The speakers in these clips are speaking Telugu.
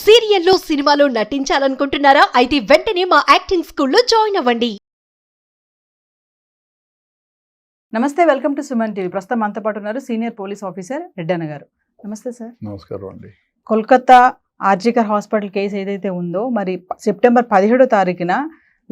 సీరియల్లో సినిమాలో నటించాలనుకుంటున్నారా? అయితే వెంటనే మా యాక్టింగ్ స్కూల్లో జాయిన్ అవ్వండి. నమస్తే, వెల్కమ్ టు సుమన్ టీవీ. ప్రస్తుతం మనతో పాటు ఉన్నారు సీనియర్ పోలీస్ ఆఫీసర్ రెడ్డన్న గారు. నమస్తే సార్. నమస్కారం అండి. కోల్కతా ఆర్జికర్ హాస్పిటల్ కేసు ఏదైతే ఉందో, మరి సెప్టెంబర్ 17వ తారీఖున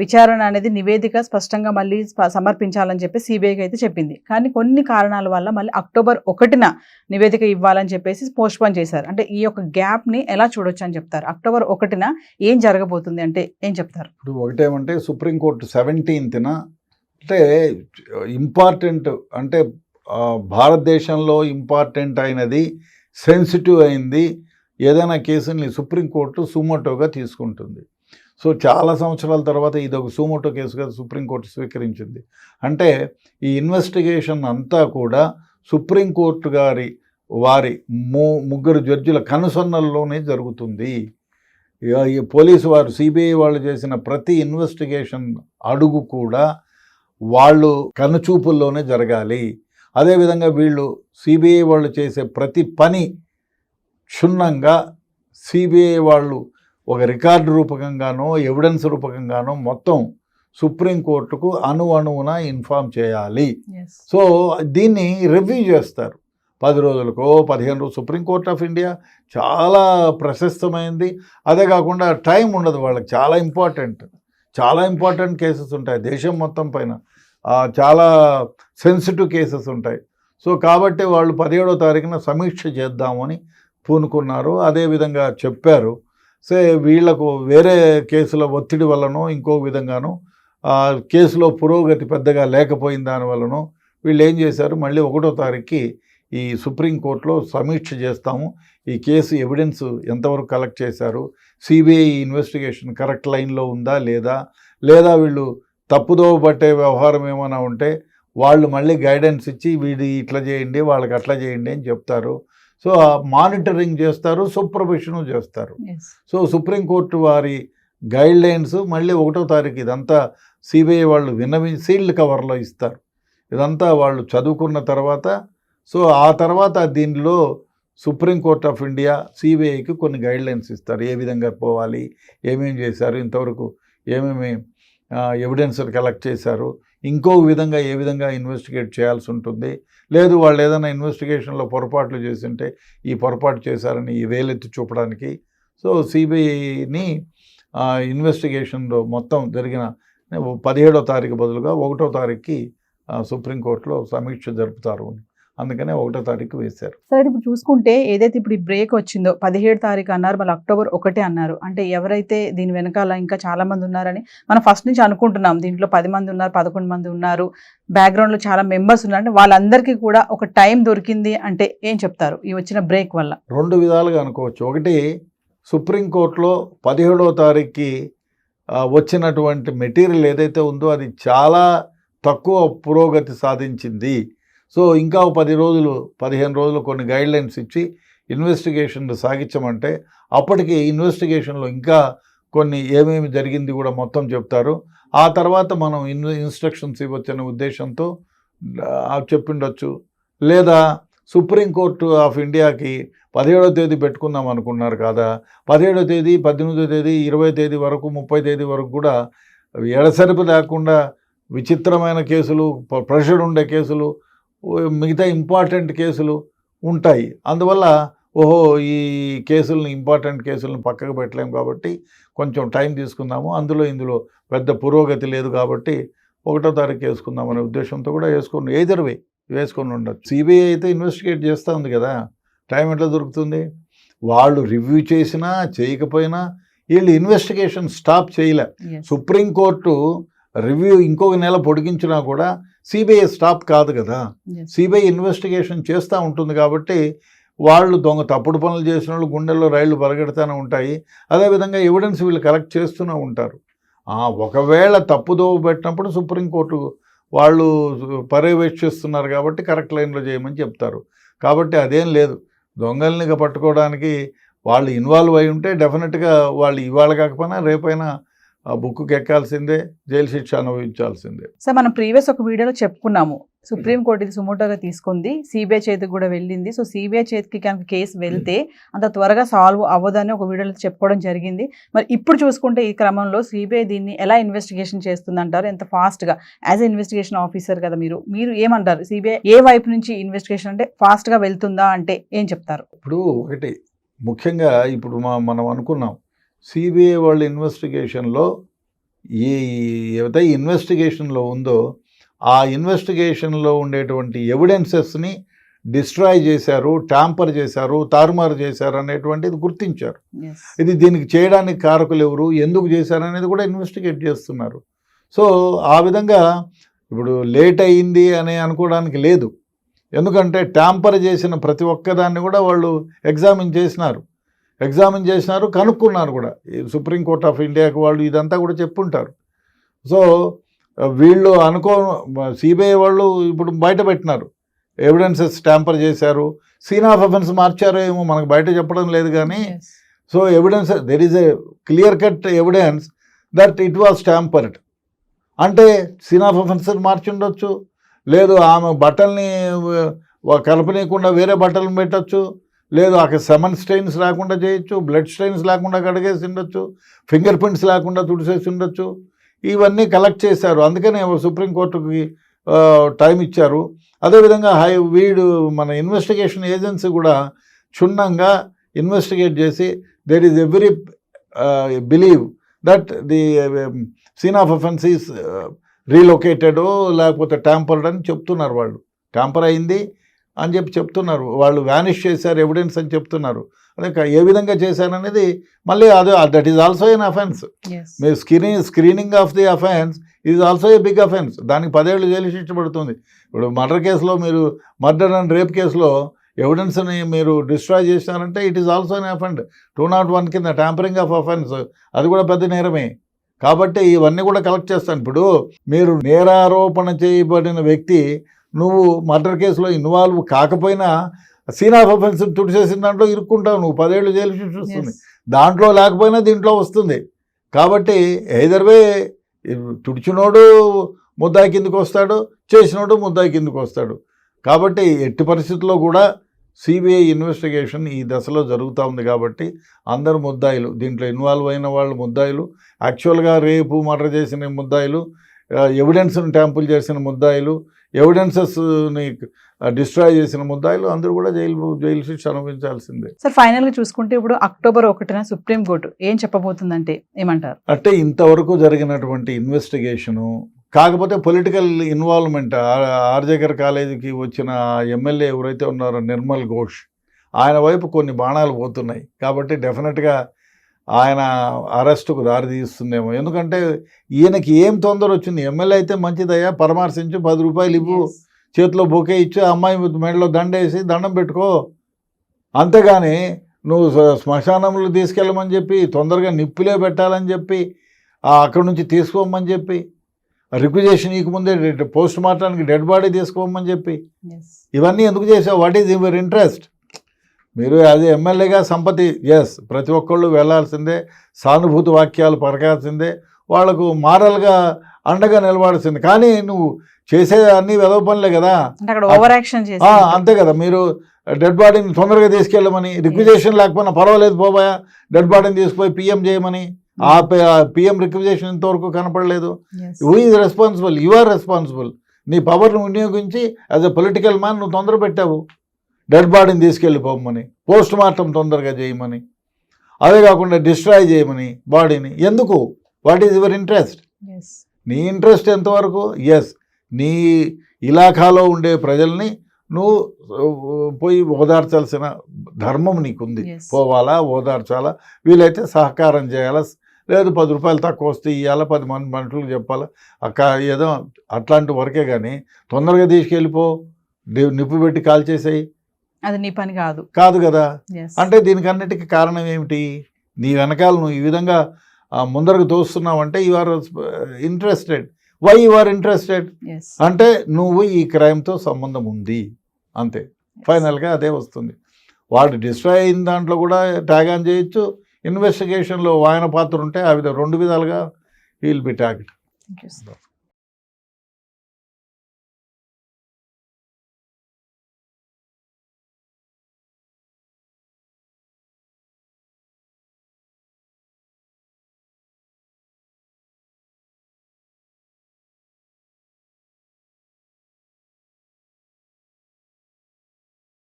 విచారణ అనేది నివేదిక స్పష్టంగా మళ్ళీ సమర్పించాలని చెప్పి సిబిఐకి అయితే చెప్పింది. కానీ కొన్ని కారణాల వల్ల మళ్ళీ అక్టోబర్ 1న నివేదిక ఇవ్వాలని చెప్పేసి పోస్ట్పోన్ చేశారు. అంటే ఈ యొక్క గ్యాప్ని ఎలా చూడొచ్చు అని చెప్తారు? అక్టోబర్ 1న ఏం జరగబోతుంది అంటే ఏం చెప్తారు? ఇప్పుడు ఒకటేమంటే సుప్రీంకోర్టు 17న అంటే ఇంపార్టెంట్, అంటే భారతదేశంలో ఇంపార్టెంట్ అయినది, సెన్సిటివ్ అయింది ఏదైనా కేసుని సుప్రీంకోర్టు సుమోటోగా తీసుకుంటుంది. సో చాలా సంవత్సరాల తర్వాత ఇది ఒక సుమోటో కేసుగా సుప్రీంకోర్టు స్వీకరించింది. అంటే ఈ ఇన్వెస్టిగేషన్ అంతా కూడా సుప్రీంకోర్టు వారి ముగ్గురు జడ్జిల కనుసన్నల్లోనే జరుగుతుంది. ఈ పోలీసు వారు, సిబిఐ వాళ్ళు చేసిన ప్రతి ఇన్వెస్టిగేషన్ అడుగు కూడా వాళ్ళు కనుచూపుల్లోనే జరగాలి. అదేవిధంగా వీళ్ళు సిబిఐ వాళ్ళు చేసే ప్రతి పని క్షుణ్ణంగా సిబిఐ వాళ్ళు ఒక రికార్డు రూపకంగానో ఎవిడెన్స్ రూపకంగానో మొత్తం సుప్రీంకోర్టుకు అణువున ఇన్ఫామ్ చేయాలి. సో దీన్ని రివ్యూ చేస్తారు 10 రోజులకో 15 రోజులు. సుప్రీంకోర్ట్ ఆఫ్ ఇండియా చాలా ప్రశస్తమైంది. అదే కాకుండా టైం ఉండదు వాళ్ళకి. చాలా ఇంపార్టెంట్ కేసెస్ ఉంటాయి దేశం మొత్తం పైన. చాలా సెన్సిటివ్ కేసెస్ ఉంటాయి. సో కాబట్టి వాళ్ళు 17వ తారీఖున సమీక్ష చేద్దామని పూనుకున్నారు. అదేవిధంగా చెప్పారు. సో వీళ్లకు వేరే కేసుల ఒత్తిడి వల్లనో ఇంకో విధంగానో కేసులో పురోగతి పెద్దగా లేకపోయిన దానివల్లనో వీళ్ళు ఏం చేశారు, మళ్ళీ 1వ తారీఖుకి ఈ సుప్రీంకోర్టులో సమీక్ష చేస్తాము, ఈ కేసు ఎవిడెన్స్ ఎంతవరకు కలెక్ట్ చేశారు, సిబిఐ ఇన్వెస్టిగేషన్ కరెక్ట్ లైన్లో ఉందా లేదా వీళ్ళు తప్పుదోవ పట్టే వ్యవహారం ఏమైనా ఉంటే వాళ్ళు మళ్ళీ గైడెన్స్ ఇచ్చి వీడి ఇట్లా చేయండి, వాళ్ళకి అట్లా చేయండి అని చెప్తారు. సో మానిటరింగ్ చేస్తారు, సూపర్విజన్ చేస్తారు. సో సుప్రీంకోర్టు వారి గైడ్లైన్స్ మళ్ళీ 1వ తారీఖు ఇదంతా సిబిఐ వాళ్ళు సీల్డ్ కవర్లో ఇస్తారు. ఇదంతా వాళ్ళు చదువుకున్న తర్వాత, సో ఆ తర్వాత దీనిలో సుప్రీంకోర్ట్ ఆఫ్ ఇండియా సిబిఐకి కొన్ని గైడ్లైన్స్ ఇస్తారు. ఏ విధంగా పోవాలి, ఏమేమి చేశారు, ఇంతవరకు ఏమేమి ఎవిడెన్స్ కలెక్ట్ చేశారు, ఇంకో విధంగా ఏ విధంగా ఇన్వెస్టిగేట్ చేయాల్సి ఉంటుంది, లేదు వాళ్ళు ఏదైనా ఇన్వెస్టిగేషన్లో పొరపాట్లు చేస్తుంటే ఈ పొరపాటు చేశారని ఈ వేలెత్తి చూపడానికి. సో సిబిఐని ఇన్వెస్టిగేషన్లో మొత్తం జరిగిన 17వ తారీఖు బదులుగా 1వ తారీఖుకి సుప్రీంకోర్టులో సమీక్ష జరుపుతారు. అందుకనే 1వ తారీఖు వేశారు. సరే, ఇప్పుడు చూసుకుంటే ఏదైతే ఇప్పుడు ఈ బ్రేక్ వచ్చిందో 17 తారీఖు అన్నారు, మళ్ళీ అక్టోబర్ 1 అన్నారు. అంటే ఎవరైతే దీని వెనకాల ఇంకా చాలా మంది ఉన్నారని మనం ఫస్ట్ నుంచి అనుకుంటున్నాం. దీంట్లో 10 మంది ఉన్నారు, 11 మంది ఉన్నారు, బ్యాక్గ్రౌండ్లో చాలా మెంబర్స్ ఉన్నారు. అంటే వాళ్ళందరికీ కూడా ఒక టైం దొరికింది అంటే ఏం చెప్తారు ఈ వచ్చిన బ్రేక్ వల్ల? 2 విధాలుగా అనుకోవచ్చు. ఒకటి, సుప్రీంకోర్టులో 17వ తారీఖుకి వచ్చినటువంటి మెటీరియల్ ఏదైతే ఉందో అది చాలా తక్కువ పురోగతి సాధించింది. సో ఇంకా 10 రోజులు 15 రోజులు కొన్ని గైడ్లైన్స్ ఇచ్చి ఇన్వెస్టిగేషన్లు సాగించమంటే అప్పటికి ఇన్వెస్టిగేషన్లో ఇంకా కొన్ని ఏమేమి జరిగింది కూడా మొత్తం చెప్తారు. ఆ తర్వాత మనం ఇన్స్ట్రక్షన్స్ ఇవ్వచ్చనే ఉద్దేశంతో చెప్పిండొచ్చు. లేదా సుప్రీంకోర్టు ఆఫ్ ఇండియాకి 17వ తేదీ పెట్టుకుందాం అనుకున్నారు కదా, 17వ తేదీ 18వ తేదీ 20వ తేదీ వరకు 30వ తేదీ వరకు కూడా ఎడసరిపి లేకుండా విచిత్రమైన కేసులు, ప్రెషర్ ఉండే కేసులు, మిగతా ఇంపార్టెంట్ కేసులు ఉంటాయి. అందువల్ల ఓహో ఈ కేసులను, ఇంపార్టెంట్ కేసులను పక్కకు పెట్టలేము కాబట్టి కొంచెం టైం తీసుకుందాము, ఇందులో పెద్ద పురోగతి లేదు కాబట్టి 1వ తారీఖు వేసుకుందామనే ఉద్దేశంతో కూడా వేసుకొని ఉండదు. సిబిఐ అయితే ఇన్వెస్టిగేట్ చేస్తూ ఉంది కదా, టైం ఎట్లా దొరుకుతుంది? వాళ్ళు రివ్యూ చేసినా చేయకపోయినా వీళ్ళు ఇన్వెస్టిగేషన్ స్టాప్ చేయలే. సుప్రీంకోర్టు రివ్యూ ఇంకొక నెల పొడిగించినా కూడా సిబిఐ స్టాప్ కాదు కదా. సిబిఐ ఇన్వెస్టిగేషన్ చేస్తూ ఉంటుంది కాబట్టి వాళ్ళు తప్పుడు పనులు చేసిన వాళ్ళు గుండెల్లో రైళ్లు పరిగెడుతూనే ఉంటాయి. అదేవిధంగా ఎవిడెన్స్ వీళ్ళు కలెక్ట్ చేస్తూనే ఉంటారు. ఒకవేళ తప్పుదోవ పెట్టినప్పుడు సుప్రీంకోర్టు వాళ్ళు పర్యవేక్షిస్తున్నారు కాబట్టి కరెక్ట్ లైన్లో చేయమని చెప్తారు. కాబట్టి అదేం లేదు. దొంగల్ని పట్టుకోవడానికి వాళ్ళు ఇన్వాల్వ్ అయి ఉంటే డెఫినెట్గా వాళ్ళు ఇవాళ కాకపోయినా రేపైనా బుక్కు ఎక్కాల్సిందే, జైలు శిక్ష అనుభవించాల్సిందే. సార్, మనం ప్రీవియస్ ఒక వీడియోలో చెప్పుకున్నాము, సుప్రీంకోర్టు ఇది సుమోటోగా తీసుకుంది, సిబిఐ చేతికి కూడా వెళ్ళింది. సో సిబిఐ చేతికి కనుక కేసు వెళ్తే అంత త్వరగా సాల్వ్ అవ్వదని ఒక వీడియోలో చెప్పుకోవడం జరిగింది. మరి ఇప్పుడు చూసుకుంటే ఈ క్రమంలో సిబిఐ దీన్ని ఎలా ఇన్వెస్టిగేషన్ చేస్తుంది అంటారు? ఎంత ఫాస్ట్గా యాజ్ ఎ ఇన్వెస్టిగేషన్ ఆఫీసర్ కదా మీరు ఏమంటారు? సిబిఐ ఏ వైపు నుంచి ఇన్వెస్టిగేషన్ అంటే ఫాస్ట్గా వెళ్తుందా అంటే ఏం చెప్తారు? ఇప్పుడు ఒకటి ముఖ్యంగా ఇప్పుడు మనం అనుకున్నాం సిబిఐ వాళ్ళ ఇన్వెస్టిగేషన్లో ఏదైతే ఇన్వెస్టిగేషన్లో ఉందో ఆ ఇన్వెస్టిగేషన్లో ఉండేటువంటి ఎవిడెన్సెస్ని డిస్ట్రాయ్ చేశారు, ట్యాంపర్ చేశారు, తారుమారు చేశారు అనేటువంటిది గుర్తించారు. ఇది దీనికి చేయడానికి కారకులు ఎవరు, ఎందుకు చేశారు అనేది కూడా ఇన్వెస్టిగేట్ చేస్తున్నారు. సో ఆ విధంగా ఇప్పుడు లేట్ అయ్యింది అని అనుకోవడానికి లేదు. ఎందుకంటే ట్యాంపర్ చేసిన ప్రతి ఒక్కదాన్ని కూడా వాళ్ళు ఎగ్జామిన్ చేసినారు, కనుక్కున్నారు కూడా. సుప్రీంకోర్ట్ ఆఫ్ ఇండియాకి వాళ్ళు ఇదంతా కూడా చెప్పుంటారు. సో వీళ్ళు సిబిఐ వాళ్ళు ఇప్పుడు బయట పెట్టినారు ఎవిడెన్సెస్ ట్యాంపర్ చేశారు, సీన్ ఆఫ్ అఫెన్స్ మార్చారో ఏమో మనకు బయట చెప్పడం లేదు కానీ. So evidence there is a clear cut evidence that it was tampered. అంటే సీన్ ఆఫ్ అఫెన్స్ మార్చి ఉండొచ్చు, లేదు ఆమె బట్టల్ని కలపనీయకుండా వేరే బట్టలను పెట్టచ్చు, లేదు అక్కడ సెమన్ స్టెయిన్స్ లేకుండా చేయొచ్చు, బ్లడ్ స్టెయిన్స్ లేకుండా కడిగేసి ఉండొచ్చు, ఫింగర్ ప్రింట్స్ లేకుండా తుడిసేసి ఉండొచ్చు. ఇవన్నీ కలెక్ట్ చేశారు, అందుకనే సుప్రీంకోర్టుకి టైం ఇచ్చారు. అదేవిధంగా మన ఇన్వెస్టిగేషన్ ఏజెన్సీ కూడా క్షుణ్ణంగా ఇన్వెస్టిగేట్ చేసి there is every believe that the scene of offence is relocated లేకపోతే ట్యాంపర్డ్ అని చెప్తున్నారు. వాళ్ళు ట్యాంపర్ అయింది అని చెప్తున్నారు, వాళ్ళు వ్యానిష్ చేశారు ఎవిడెన్స్ అని చెప్తున్నారు. అదే ఏ విధంగా చేశారనేది మళ్ళీ అదే that is also an offence. మీరు screening of the offence is also a big offence. దానికి 10 ఏళ్ళు జైలు శిక్ష పడుతుంది. ఇప్పుడు మర్డర్ కేసులో మీరు మర్డర్ అండ్ రేప్ కేసులో ఎవిడెన్స్ని మీరు డిస్ట్రాయ్ చేశారంటే it is also an offence. 201 కింద ట్యాంపరింగ్ ఆఫ్ అఫెన్స్, అది కూడా పెద్ద నేరమే. కాబట్టి ఇవన్నీ కూడా కలెక్ట్ చేస్తాను. ఇప్పుడు మీరు నేరారోపణ చేయబడిన వ్యక్తి నువ్వు మర్డర్ కేసులో ఇన్వాల్వ్ కాకపోయినా సీన్ ఆఫ్ అఫెన్స్ తుడిచేసిన దాంట్లో ఇరుక్కుంటావు, నువ్వు 10 ఏళ్ళు జైలు శిక్ష వస్తుంది. దాంట్లో లేకపోయినా దీంట్లో వస్తుంది. కాబట్టి ఎయిదర్ వే తుడిచినోడు ముద్దాయి కిందకు వస్తాడు, చేసినోడు ముద్దాయి కిందకు వస్తాడు. కాబట్టి ఎట్టి పరిస్థితుల్లో కూడా సిబిఐ ఇన్వెస్టిగేషన్ ఈ దశలో జరుగుతూ ఉంది. కాబట్టి అందరు ముద్దాయిలు, దీంట్లో ఇన్వాల్వ్ అయిన వాళ్ళు ముద్దాయిలు, యాక్చువల్గా రేపు మర్డర్ చేసిన ముద్దాయిలు, ఎవిడెన్స్ని ట్యాంపుల్ చేసిన ముద్దాయిలు, ఎవిడెన్సెస్ని డిస్ట్రాయ్ చేసిన ముద్దాయిలు అందరూ కూడా జైలు శిక్ష అనుభవించాల్సిందే. సార్ ఫైనల్గా చూసుకుంటే ఇప్పుడు October 1న సుప్రీంకోర్టు ఏం చెప్పబోతుందంటే ఏమంటారు? అంటే ఇంతవరకు జరిగినటువంటి ఇన్వెస్టిగేషను, కాకపోతే పొలిటికల్ ఇన్వాల్వ్మెంట్, ఆర్జేకర్ కాలేజీకి వచ్చిన ఎమ్మెల్యే ఎవరైతే ఉన్నారో నిర్మల్ ఘోష్, ఆయన వైపు కొన్ని బాణాలు పోతున్నాయి. కాబట్టి డెఫినెట్గా ఆయన అరెస్టుకు దారి తీస్తుందేమో. ఎందుకంటే ఈయనకి ఏం తొందర వచ్చింది, ఎమ్మెల్యే అయితే మంచిదయ్యా, పరామర్శించు, 10 రూపాయలు ఇవ్వు, చేతిలో బొకే ఇచ్చి అమ్మాయి మెడలో దండేసి దండం పెట్టుకో, అంతేగాని నువ్వు శ్మశానంలో తీసుకెళ్ళమని చెప్పి, తొందరగా నిప్పులే పెట్టాలని చెప్పి, అక్కడి నుంచి తీసుకోమని చెప్పి, రిక్విజేషన్ ఇవ్వకముందే పోస్ట్ మార్టానికి డెడ్ బాడీ తీసుకోమని చెప్పి, ఇవన్నీ ఎందుకు చేసావు? What is your interest? మీరు అది ఎమ్మెల్యేగా సంపత్తి, ఎస్ ప్రతి ఒక్కళ్ళు వెళ్ళాల్సిందే, సానుభూతి వాక్యాలు పరకాల్సిందే, వాళ్లకు మారల్గా అండగా నిలబడాల్సిందే. కానీ నువ్వు చేసే అన్ని వెదవ పనులే కదా, ఓవర్ యాక్షన్ చేసి అంతే కదా. మీరు డెడ్ బాడీని తొందరగా తీసుకెళ్ళమని, రిక్విజేషన్ లేకపోయినా పర్వాలేదు పోబాయా, డెడ్ బాడీని తీసుకుపోయి పిఎం చేయమని, ఆ పిఎం రిక్విజేషన్ ఇంతవరకు కనపడలేదు. Who is responsible? You are responsible. నీ పవర్ను వినియోగించి యాజ్ ఎ పొలిటికల్ మ్యాన్ నువ్వు తొందర పెట్టావు, డెడ్ బాడీని తీసుకెళ్ళిపోమని, పోస్ట్ మార్టం తొందరగా చేయమని, అదే కాకుండా డిస్ట్రాయ్ చేయమని బాడీని. ఎందుకు? What is your interest? నీ ఇంట్రెస్ట్ ఎంతవరకు? ఎస్, నీ ఇలాఖాలో ఉండే ప్రజల్ని నువ్వు పోయి ఓదార్చాల్సిన ధర్మం నీకుంది. పోవాలా, ఓదార్చాలా, వీలైతే సహకారం చేయాలా, లేదు 10 రూపాయలు తక్కువ వస్తే ఇవ్వాలా, 10 మంది మనుషులకు చెప్పాలా, ఏదో అట్లాంటి వరకే. కానీ తొందరగా తీసుకెళ్ళిపో, నిప్పు పెట్టి కాల్చేసాయి, అది నీ పని కాదు కదా. అంటే దీనికి అన్నిటికీ కారణం ఏమిటి? నీ వెనకాల నువ్వు ఈ విధంగా ముందరకు తోస్తున్నావంటే you are interested. Why you are interested అంటే నువ్వు ఈ క్రైమ్తో సంబంధం ఉంది, అంతే. ఫైనల్గా అదే వస్తుంది. వాడు డిస్ట్రాయ్ అయిన దాంట్లో కూడా ట్యాగ్ ఆన్ చేయొచ్చు, ఇన్వెస్టిగేషన్లో ఆయన పాత్ర ఉంటే ఆ విధంగా 2 విధాలుగా విల్ బి ట్యాగ్డ్.